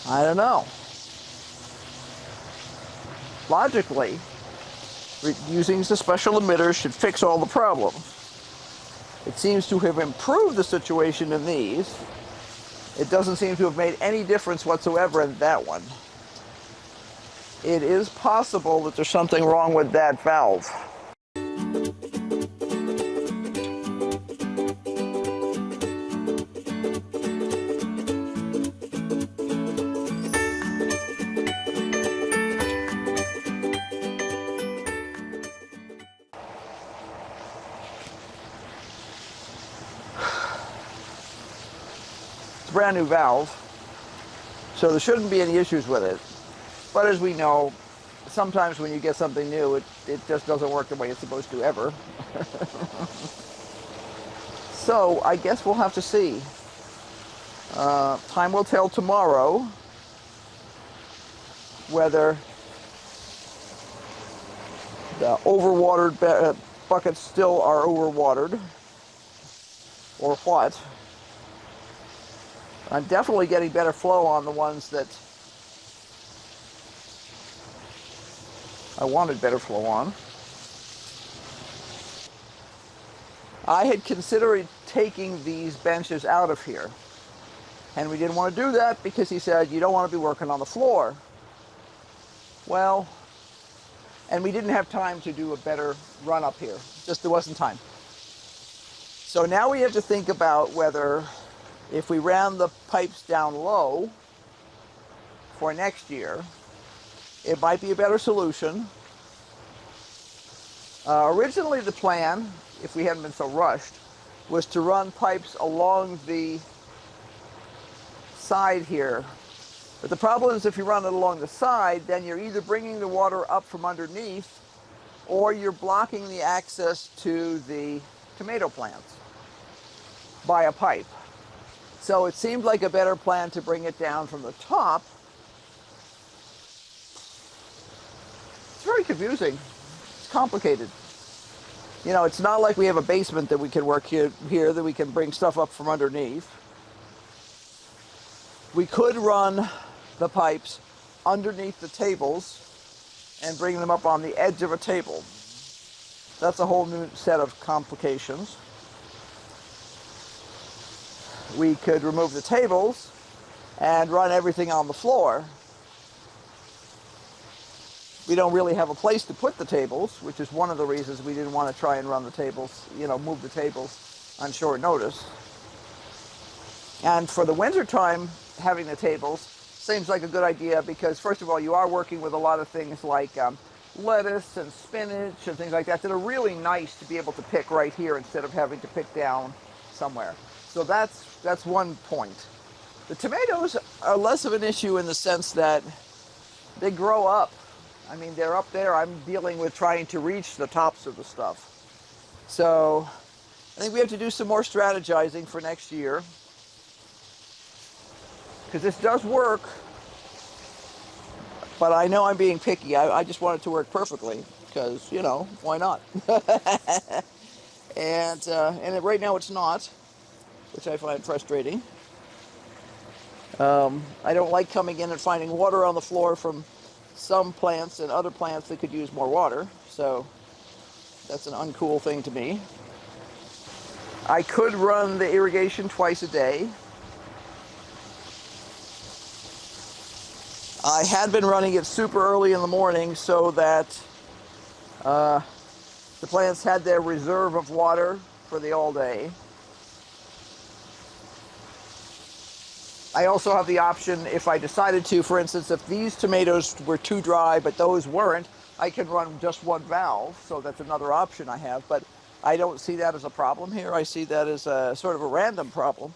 I don't know. Logically, using the special emitters should fix all the problems. It seems to have improved the situation in these. It doesn't seem to have made any difference whatsoever in that one. It is possible that there's something wrong with that valve. Brand new valve, so there shouldn't be any issues with it. But as we know, sometimes when you get something new, it just doesn't work the way it's supposed to ever. So I guess we'll have to see. Time will tell tomorrow whether the overwatered buckets still are overwatered or what. I'm definitely getting better flow on the ones that I wanted better flow on. I had considered taking these benches out of here. And we didn't want to do that because he said, you don't want to be working on the floor. Well, and we didn't have time to do a better run up here. Just there wasn't time. So now we have to think about whether, if we ran the pipes down low for next year, it might be a better solution. Originally the plan, if we hadn't been so rushed, was to run pipes along the side here. But the problem is if you run it along the side, then you're either bringing the water up from underneath or you're blocking the access to the tomato plants by a pipe. So it seemed like a better plan to bring it down from the top. It's very confusing. It's complicated. You know, it's not like we have a basement that we can work here that we can bring stuff up from underneath. We could run the pipes underneath the tables and bring them up on the edge of a table. That's a whole new set of complications. We could remove the tables and run everything on the floor. We don't really have a place to put the tables, which is one of the reasons we didn't want to try and run the tables, move the tables on short notice. And for the winter time, having the tables seems like a good idea because, first of all, you are working with a lot of things like lettuce and spinach and things like that are really nice to be able to pick right here instead of having to pick down somewhere. So that's one point. The tomatoes are less of an issue in the sense that they grow up. I mean, they're up there. I'm dealing with trying to reach the tops of the stuff. So I think we have to do some more strategizing for next year. Because this does work. But I know I'm being picky. I just want it to work perfectly. Because, why not? And right now it's not, which I find frustrating. I don't like coming in and finding water on the floor from some plants and other plants that could use more water. So that's an uncool thing to me. I could run the irrigation twice a day. I had been running it super early in the morning so that the plants had their reserve of water for the all day. I also have the option, if I decided to, for instance, if these tomatoes were too dry but those weren't, I can run just one valve, so that's another option I have. But I don't see that as a problem here. I see that as a sort of a random problem.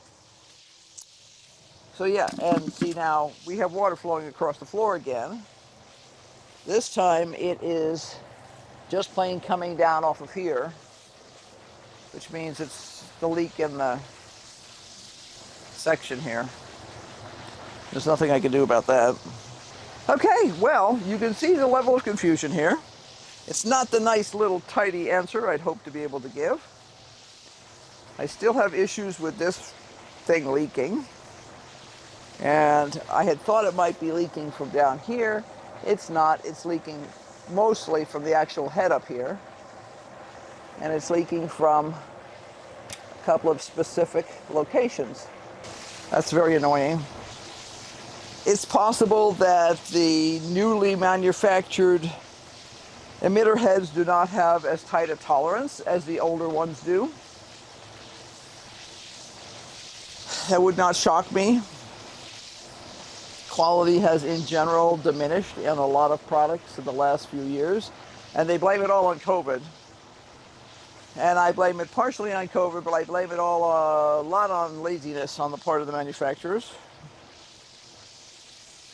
So yeah, and see now, we have water flowing across the floor again. This time it is just plain coming down off of here, which means it's the leak in the section here. There's nothing I can do about that. Okay, well, you can see the level of confusion here. It's not the nice little tidy answer I'd hoped to be able to give. I still have issues with this thing leaking. And I had thought it might be leaking from down here. It's not. It's leaking mostly from the actual head up here. And it's leaking from a couple of specific locations. That's very annoying. It's possible that the newly manufactured emitter heads do not have as tight a tolerance as the older ones do. That would not shock me. Quality has in general diminished in a lot of products in the last few years, and they blame it all on COVID. And I blame it partially on COVID, but I blame it all a lot on laziness on the part of the manufacturers.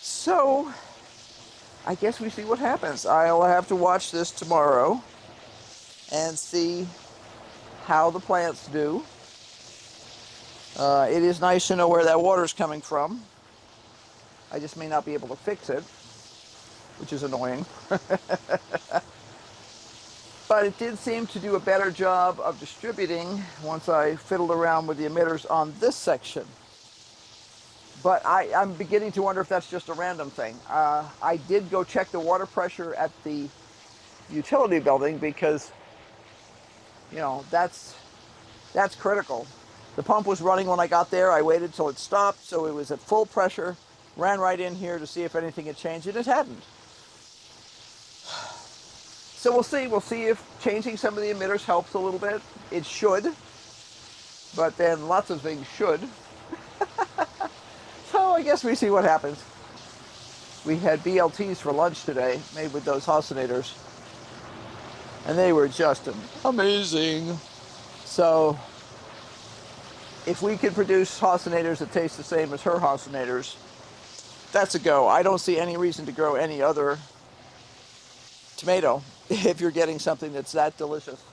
So, I guess we see what happens. I'll have to watch this tomorrow and see how the plants do. It is nice to know where that water is coming from. I just may not be able to fix it, which is annoying. But it did seem to do a better job of distributing once I fiddled around with the emitters on this section. But I'm beginning to wonder if that's just a random thing. I did go check the water pressure at the utility building because, you know, that's critical. The pump was running when I got there. I waited till it stopped, so it was at full pressure. Ran right in here to see if anything had changed, and it hadn't. So we'll see. We'll see if changing some of the emitters helps a little bit. It should, but then lots of things should. So I guess we see what happens. We had BLTs for lunch today, made with those hosinators, and they were just amazing. So if we can produce hosinators that taste the same as her hosinators, that's a go. I don't see any reason to grow any other tomato if you're getting something that's that delicious.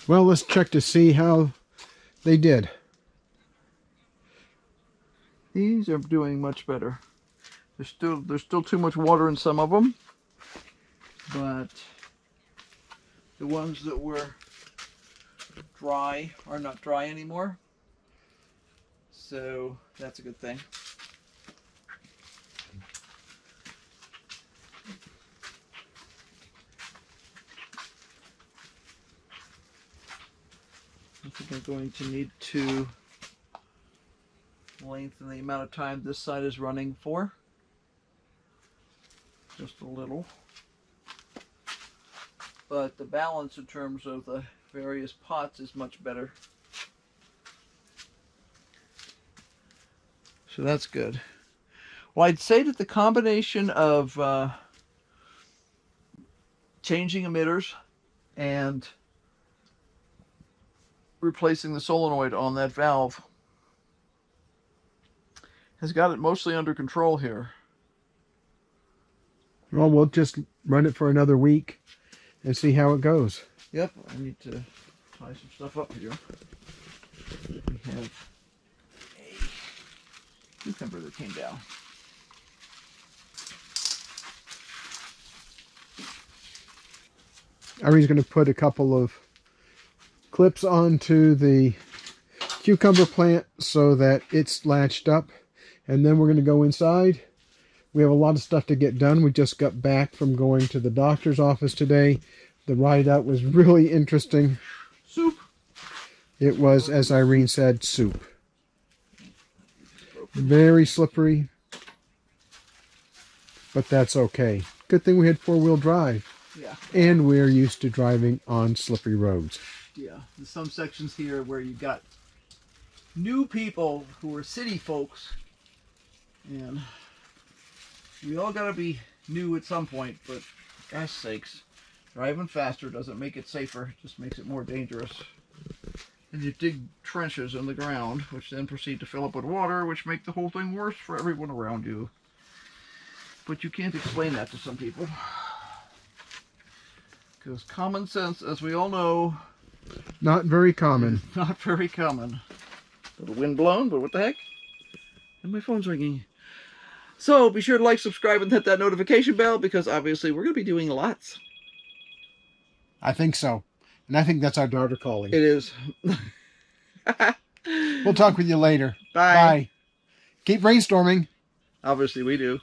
Well, let's check to see how they did. These are doing much better. There's still too much water in some of them, but the ones that were dry are not dry anymore. So that's a good thing. I think I'm going to need to lengthen the amount of time this side is running for. Just a little. But the balance in terms of the various pots is much better. So that's good. Well, I'd say that the combination of changing emitters and replacing the solenoid on that valve has got it mostly under control here. Well, we'll just run it for another week and see how it goes. Yep, I need to tie some stuff up here. We have a cucumber that came down. Irene's going to put a couple of clips onto the cucumber plant so that it's latched up. And then we're going to go inside. We have a lot of stuff to get done. We just got back from going to the doctor's office today. The ride out was really interesting. Soup. It was, as Irene said, soup. Very slippery, but that's okay. Good thing we had four-wheel drive. Yeah. And we're used to driving on slippery roads. Yeah. There's some sections here where you got new people who are city folks, and we all gotta be new at some point, but gosh sakes, driving faster doesn't make it safer, it just makes it more dangerous. And you dig trenches in the ground, which then proceed to fill up with water, which make the whole thing worse for everyone around you. But you can't explain that to some people. Because common sense, as we all know, Not very common. is not very common. A little wind blown, but what the heck? And my phone's ringing. So be sure to like, subscribe, and hit that notification bell, because obviously we're going to be doing lots. I think so. And I think that's our daughter calling. It is. We'll talk with you later. Bye. Bye. Keep brainstorming. Obviously we do.